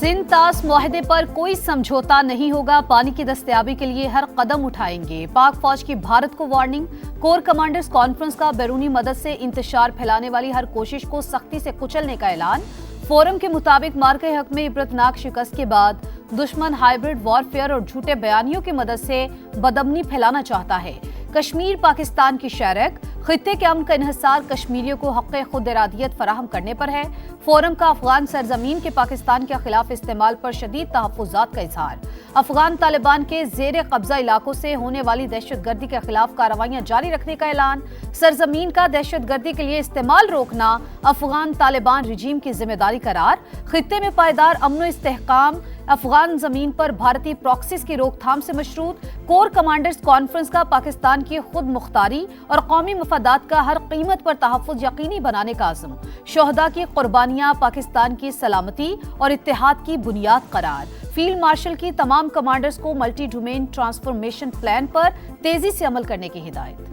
सिंध तास मुआहदे पर कोई समझौता नहीं होगा, पानी की दस्तयाबी के लिए हर कदम उठाएंगे। पाक फौज की भारत को वार्निंग, कोर कमांडर्स कॉन्फ्रेंस का बैरूनी मदद से इंतशार फैलाने वाली हर कोशिश को सख्ती से कुचलने का ऐलान। फोरम के मुताबिक मार्के हक में इबरतनाक शिकस्त के बाद दुश्मन हाइब्रिड वॉरफेयर और झूठे बयानियों की मदद से बदअमनी फैलाना चाहता है। कश्मीर पाकिस्तान की शरक, खित्ते के अमन का इन्हिसार कश्मीरियों को हक़ खुद इरादियत फराहम करने पर है। फोरम का अफगान सरजमीन के पाकिस्तान के खिलाफ इस्तेमाल पर शदीद तहफ़्फ़ुज़ात का इजहार। अफगान तालिबान के ज़ेर कब्जा इलाकों से होने वाली दहशतगर्दी के खिलाफ कार्रवाइयाँ जारी रखने का ऐलान। सरजमीन का दहशतगर्दी के लिए इस्तेमाल रोकना अफगान तालिबान रजीम की जिम्मेदारी करार। खित्ते में पायदार अमन इस्तेहकाम, अफगान जमीन पर भारतीय प्रॉक्सीज की रोकथाम से मशरूत। कोर कमांडर्स कॉन्फ्रेंस का पाकिस्तान की खुद मुख्तारी और कौमी मफादात का हर कीमत पर तहफ़्फ़ुज़ यकीनी बनाने का आज़म। शोहदा की कुर्बानियां पाकिस्तान की सलामती और इत्तेहाद की बुनियाद करार। फील्ड मार्शल की तमाम कमांडर्स को मल्टी डोमेन ट्रांसफॉर्मेशन प्लान पर तेजी से अमल करने की हिदायत।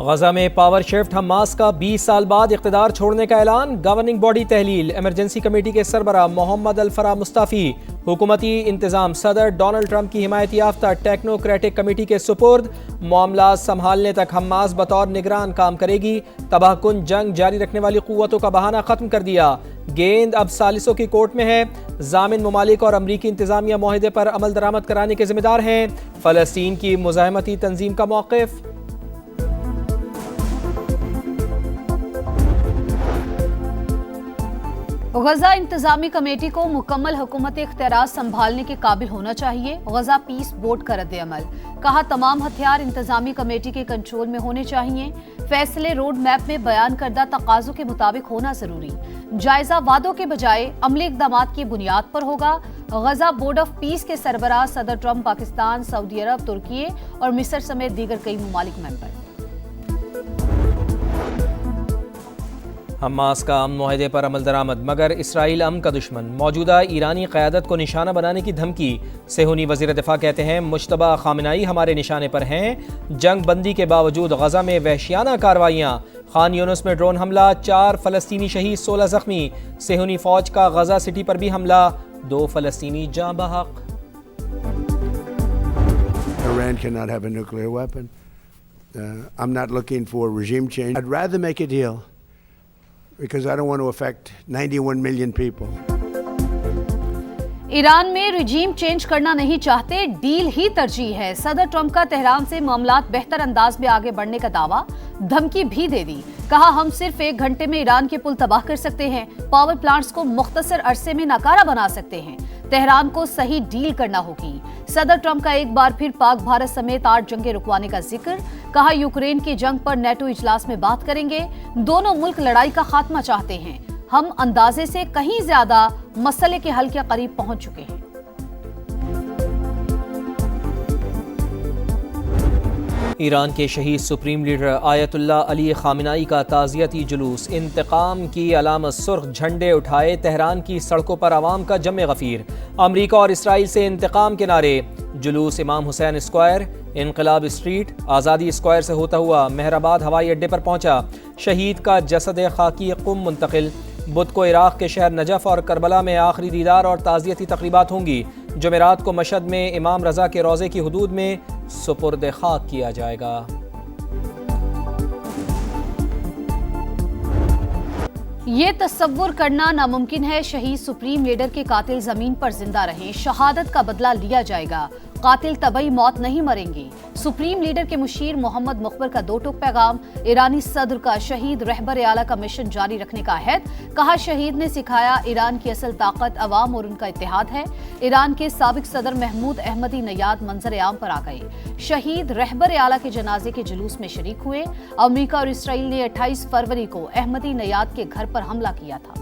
गजा में पावर शिफ्ट, हमास का 20 साल बाद इख्तिदार छोड़ने का ऐलान। गवर्निंग बॉडी तहलील, इमरजेंसी कमेटी के सरबराह मोहम्मद अल-फराह मुस्तफ़ी हुकूमती इंतजाम सदर डोनाल्ड ट्रंप की हिमायत याफ्ता टेक्नोक्रेटिक कमेटी के सुपुर्द। मामला संभालने तक हमास बतौर निगरान काम करेगी। तबाहकुन जंग जारी रखने वाली कुव्वतों का बहाना खत्म कर दिया। गेंद अब सालिसों की कोर्ट में है। जामिन ममालिक और अमरीकी इंतजामिया मुआहदे पर अमल दरामद कराने के जिम्मेदार हैं। फ़लस्तीन की मुज़ाहमती तंजीम का मौक़िफ़। गजा इंतजामी कमेटी को मुकम्मल हुकूमत इख्तियार संभालने के काबिल होना चाहिए। गजा पीस बोर्ड का रद्द-ए-अमल, कहा तमाम हथियार इंतजामी कमेटी के कंट्रोल में होने चाहिए। फैसले रोड मैप में बयान करदा तकाज़ों के मुताबिक होना जरूरी। जायजा वादों के बजाय अमली इक़दामात की बुनियाद पर होगा। गजा बोर्ड ऑफ पीस के सरबराह सदर ट्रंप पाकिस्तान, सऊदी अरब, तुर्की और मिस्र समेत दीगर कई ममालिक मेंबर। हमास का अमन मुआहदे पर अमल दरामद, मगर इसराइल अमन का दुश्मन। मौजूदा ईरानी क़यादत को निशाना बनाने की धमकी। सेहूनी वज़ीर दिफ़ा कहते हैं मुश्तबा ख़ामेनेई हमारे निशाने पर हैं। जंग बंदी के बावजूद गजा में वहशियाना कार्रवाइयाँ। खान यूनुस में ड्रोन हमला, 4 फ़लस्तीनी शहीद, 16 ज़ख्मी। सेहूनी फ़ौज का गजा सिटी पर भी हमला, 2 फ़लस्तीनी जाँ बहक। Iran cannot have a nuclear weapon. I'm not looking for regime change. I'd rather make a deal because I don't want to affect 91 million people. Iran में रिजीम चेंज करना नहीं चाहते, डील ही तरजीह है। सदर ट्रंप का तेहरान से मामलात बेहतर अंदाज में आगे बढ़ने का दावा, धमकी भी दे दी। कहा हम सिर्फ 1 घंटे में ईरान के पुल तबाह कर सकते हैं, पावर प्लांट्स को मुख्तसर अरसे में नाकारा बना सकते हैं। तेहरान को सही डील करना होगी। सदर ट्रंप का एक बार फिर पाक भारत समेत 8 जंगें रुकवाने का जिक्र। कहा यूक्रेन की जंग पर नेटो इजलास में बात करेंगे। दोनों मुल्क लड़ाई का खात्मा चाहते हैं। हम अंदाजे से कहीं ज्यादा मसले के हल के करीब पहुंच चुके हैं। ईरान के शहीद supreme leader Ayatollah Ali Khamenei का ताज़ियती जुलूस। इंतकाम की अलामत सुर्ख झंडे उठाए तेहरान की सड़कों पर आवाम का जम गफ़ीर। अमरीका और इसराइल से इंतकाम के नारे। जुलूस इमाम हुसैन स्क्वायर, इनकलाब स्ट्रीट, आज़ादी स्क्वायर से होता हुआ मेहराबाद हवाई अड्डे पर पहुंचा। शहीद का जसद खाकी कुम मुंतकिल। बुध को इराक़ के शहर नजफ़ और करबला में आखिरी दीदार और ताज़ियती तक़रीबात होंगी। जुमेरात को मशहद में इमाम रज़ा के रोज़े की हुदूद में सुपुर्द खाक किया जाएगा। ये तस्वुर करना नामुमकिन है, शहीद सुप्रीम लीडर के कातिल जमीन पर जिंदा रहे, शहादत का बदला लिया जाएगा। कातिल तबई मौत नहीं मरेंगे। सुप्रीम लीडर के मुशीर मोहम्मद मुखबर का 2 टूक पैगाम। ईरानी सदर का शहीद रहबर आला का मिशन जारी रखने का अहद। कहा शहीद ने सिखाया ईरान की असल ताकत अवाम और उनका इत्तेहाद है। ईरान के साबिक सदर महमूद अहमदी नयाद मंजर आम पर आ गए। शहीद रहबर आला के जनाजे के जुलूस में शरीक हुए। अमेरिका और इसराइल ने 28 फरवरी को अहमदी नयाद के घर पर हमला किया था।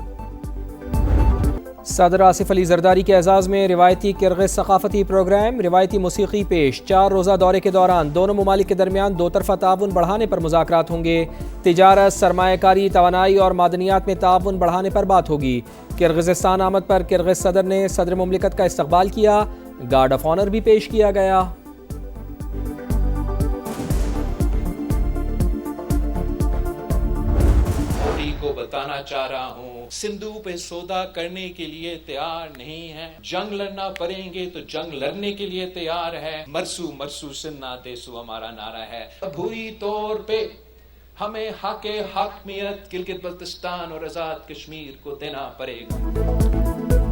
सदर आसिफ अली जरदारी के एजाज़ में रिवायती किर्गिज़ सकाफ़ती प्रोग्राम, रिवायती मूसीक़ी पेश। 4 रोज़ा दौरे के दौरान दोनों ममालिक के दरमियान 2 तरफ़ा ताउन बढ़ाने पर मुज़ाकरात होंगे। तिजारत, सरमायाकारी, तवानाई और मादनियात में ताउन बढ़ाने पर बात होगी। किर्गिज़स्तान आमद पर किर्गिज़ सदर ने सदर मुमलिकत का इस्तकबाल किया। गार्ड ऑफ ऑनर भी पेश किया गया। को बताना चाह रहा हूँ, सिंधु पे सौदा करने के लिए तैयार नहीं है। जंग लड़ना पड़ेंगे तो जंग लड़ने के लिए तैयार है। मरसू मरसू सिन्ना देसू हमारा नारा है। बुरी तौर पे हमें हक़े हकमियत गिलगित बल्तिस्तान और आजाद कश्मीर को देना पड़ेगा।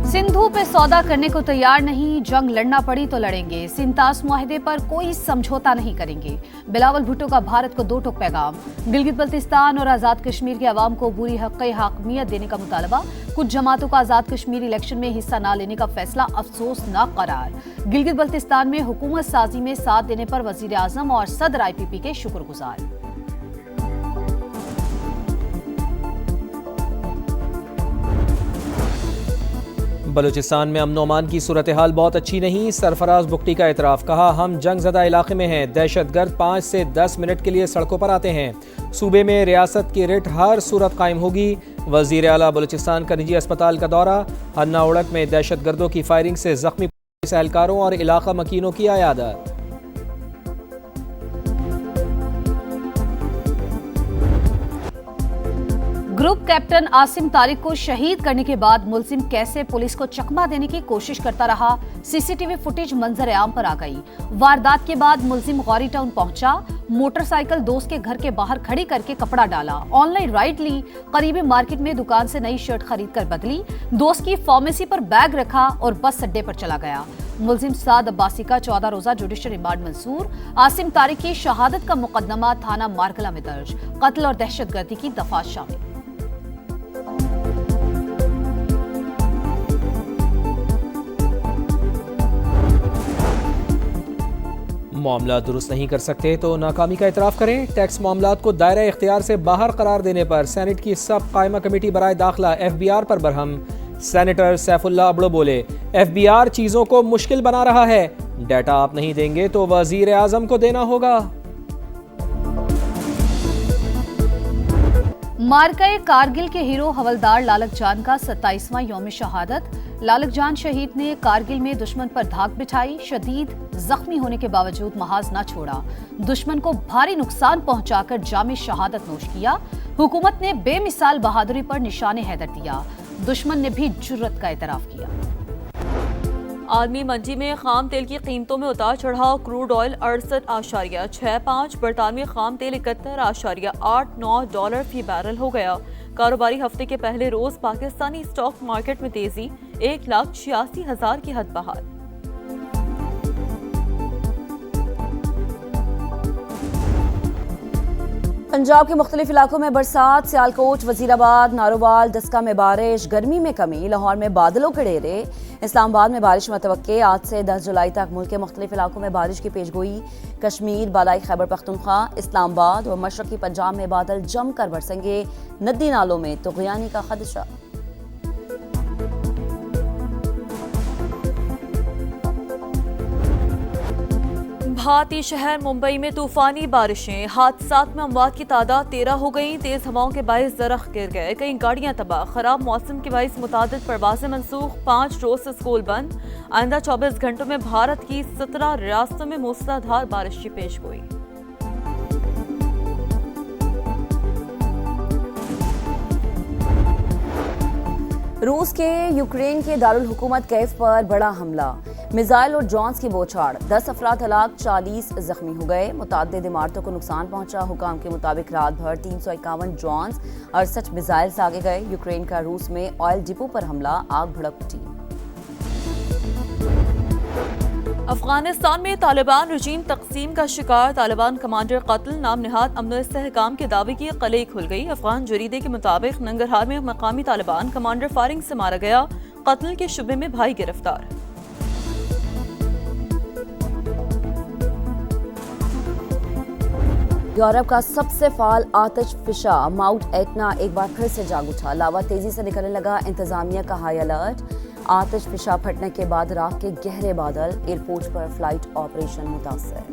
सिंधु पे सौदा करने को तैयार नहीं, जंग लड़ना पड़ी तो लड़ेंगे। सिंतास मुआहदे पर कोई समझौता नहीं करेंगे। बिलावल भुट्टो का भारत को दो टोक पैगाम। गिलगित बल्तिस्तान और आजाद कश्मीर के अवाम को बुरी हक़े हकमियत देने का मुतालबा। कुछ जमातों का आजाद कश्मीर इलेक्शन में हिस्सा न लेने का फैसला अफसोसनाक करार। गिलगित बल्तिस्तान में हुकूमत साजी में साथ देने पर वजीर आजम और सदर IPP के शुक्रगुजार। बलूचिस्तान में अमन अमान की सूरत हाल बहुत अच्छी नहीं। सरफराज बुगटी का एतराफ़, कहा हम जंग ज़दा इलाके में हैं। दहशतगर्द 5 से 10 मिनट के लिए सड़कों पर आते हैं। सूबे में रियासत की रिट हर सूरत कायम होगी। वज़ीर आला बलूचिस्तान का निजी अस्पताल का दौरा। हन्ना उड़क में दहशतगर्दों की फायरिंग से जख्मी पुलिस एहलकारों और इलाका मकीनों की आयादत। ग्रुप कैप्टन आसिम तारिक को शहीद करने के बाद मुलजिम कैसे पुलिस को चकमा देने की कोशिश करता रहा, CCTV फुटेज मंजर आम पर आ गई। वारदात के बाद मुलजिम गौरी टाउन पहुंचा, मोटरसाइकिल दोस्त के घर के बाहर खड़ी करके कपड़ा डाला, ऑनलाइन राइड ली, करीबी मार्केट में दुकान से नई शर्ट खरीद कर बदली, दोस्त की फार्मेसी पर बैग रखा और बस अड्डे पर चला गया। मुलजिम साद अब्बासी का 14 रोजा जुडिशल रिमांड मंसूर। आसिम तारिक की शहादत का मुकदमा थाना मारकला में दर्ज। कत्ल और दहशतगर्दी की दफा शामिल। मामला दुरुस्त नहीं कर सकते तो नाकामी का एतराफ़ करें। टैक्स मामलात को दायरा इख्तियार से बाहर करार देने पर सेनेट की सब कायमा कमेटी बराए दाखिला FBR पर बरहम। सेनेटर सैफुल्लाह अबड़ो बोले, FBR चीज़ों को मुश्किल बना रहा है। डाटा आप नहीं देंगे तो वज़ीर आज़म को देना होगा। मार्का कारगिल के हीरो हवलदार लालक जान का 27वां यौम शहादत। लालक जान शहीद ने कारगिल में दुश्मन पर धाक बिछाई, शदीद जख्मी होने के बावजूद महाज न छोड़ा, दुश्मन को भारी नुकसान पहुंचाकर जामे शहादत नोश किया। हुकूमत ने बेमिसाल बहादुरी पर निशाने हैदर दिया, दुश्मन ने भी जुर्रत का एतराफ किया। आलमी मंडी में खाम तेल की कीमतों में उतार चढ़ाव। क्रूड ऑयल 68.65, बरतानवी खाम तेल 71.89 डॉलर फी बैरल हो गया। कारोबारी हफ्ते के पहले रोज पाकिस्तानी स्टॉक मार्केट में तेजी, 1,86,000 की हद बहाल। पंजाब के मुख्तलिफ इलाकों में बरसात। सियालकोट, वजीराबाद, नारोवाल, डस्का में बारिश, गर्मी में कमी। लाहौर में बादलों के डेरे। इस्लामाबाद में बारिश मतवक्के। आज से 10 जुलाई तक मुल्क के मुख्तलिफ इलाकों में बारिश की पेशगोई। कश्मीर, बालाई खैबर पख्तूनख्वा, इस्लामाबाद और मशरकी पंजाब में बादल जमकर बरसेंगे। नदी नालों में तुग़यानी का खदशा। भारतीय शहर मुंबई में तूफानी बारिशें। हादसात में अमवात की तादाद 13 हो गई। तेज हवाओं के बायस दरख्त गिर गए, कई गाड़ियां तबाह। खराब मौसम के बायस मुतादिद परवाजें मनसूख। 5 रोज से स्कूल बंद। आइंदा 24 घंटों में भारत की 17 रियासतों में मूसलाधार बारिश की पेशगोई। रूस के यूक्रेन के दारुल हुकूमत कैफ पर बड़ा हमला। मिसाइल और ड्रोन्स की बौछार। 10 अफराद हलाक, 40 जख्मी हो गए। मुताद्दिद इमारतों को नुकसान पहुंचा। हुकाम के मुताबिक रात भर 351 ड्रोन्स, 68 मिसाइल दागे गए। यूक्रेन का रूस में ऑयल डिपो पर हमला, आग भड़क उठी। अफगानिस्तान में तालिबान रजीम तकसीम का शिकार। तालिबान कमांडर कत्ल। नाम निहाद अमन इस्तेहकाम के दावे की कलई खुल गई। अफगान जरीदे के मुताबिक नंगरहार में मकामी तालिबान कमांडर फायरिंग से मारा गया। कत्ल के शुबे में भाई गिरफ्तार। यूरोप का सबसे फाल आतिश फिशा माउंट एटना एक बार फिर से जाग उठा। लावा तेजी से निकलने लगा। इंतजामिया का हाई अलर्ट। आतिश फिशा फटने के बाद राख के गहरे बादल। एयरपोर्ट पर फ्लाइट ऑपरेशन मुतासर।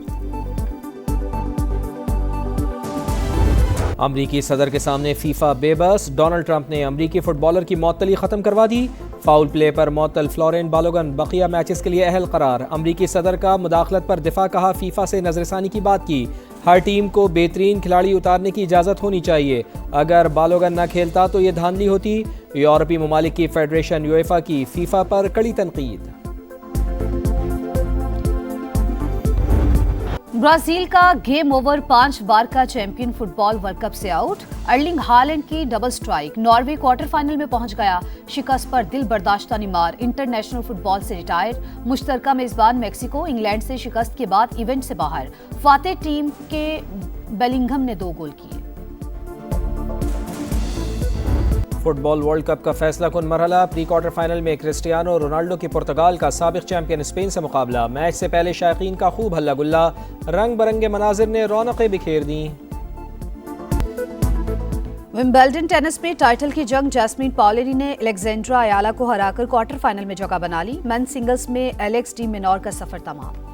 अमरीकी सदर के सामने फीफा बेबस। डोनाल्ड ट्रंप ने अमरीकी फुटबॉलर की मौतली खत्म करवा दी। फाउल प्ले पर मअतल फ्लोरेंट बालोगन बकिया मैचेस के लिए अहल करार। अमरीकी सदर का मुदाखलत पर दिफा, कहा फीफा से नजरसानी की बात की। हर टीम को बेहतरीन खिलाड़ी उतारने की इजाज़त होनी चाहिए। अगर बालोगन न खेलता तो ये धांधली होती। यूरोपीय ममालिक की फेडरेशन यूएफा की फीफा पर कड़ी तनकीद। ब्राजील का गेम ओवर, 5 बार का चैंपियन फुटबॉल वर्ल्ड कप से आउट। अर्लिंग हालैंड की double strike, Norway quarter final में पहुंच गया। शिकस्त पर दिल बर्दाश्ता नीमार इंटरनेशनल फुटबॉल से रिटायर। मुश्तरका मेजबान मेक्सिको इंग्लैंड से शिकस्त के बाद इवेंट से बाहर। फातेह टीम के बेलिंघम ने 2 गोल किए। फुटबॉल वर्ल्ड कप का फैसला कुन मरहला, प्री क्वार्टर फाइनल में क्रिस्टियानो रोनाल्डो की पुर्तगाल का साबिक चैंपियन स्पेन से मुकाबला। मैच से पहले शायकीन का खूब हल्ला गुल्ला, रंग बिरंगे मनाजिर ने रौनकें बिखेर दी। विंबलडन टेनिस में टाइटल की जंग, जैस्मीन पाउलिनी ने अलेक्जेंड्रा अयाला को हराकर क्वार्टर फाइनल में जगह बना ली। मेंस सिंगल्स में एलेक्स डी मिनोर का सफर तमाम।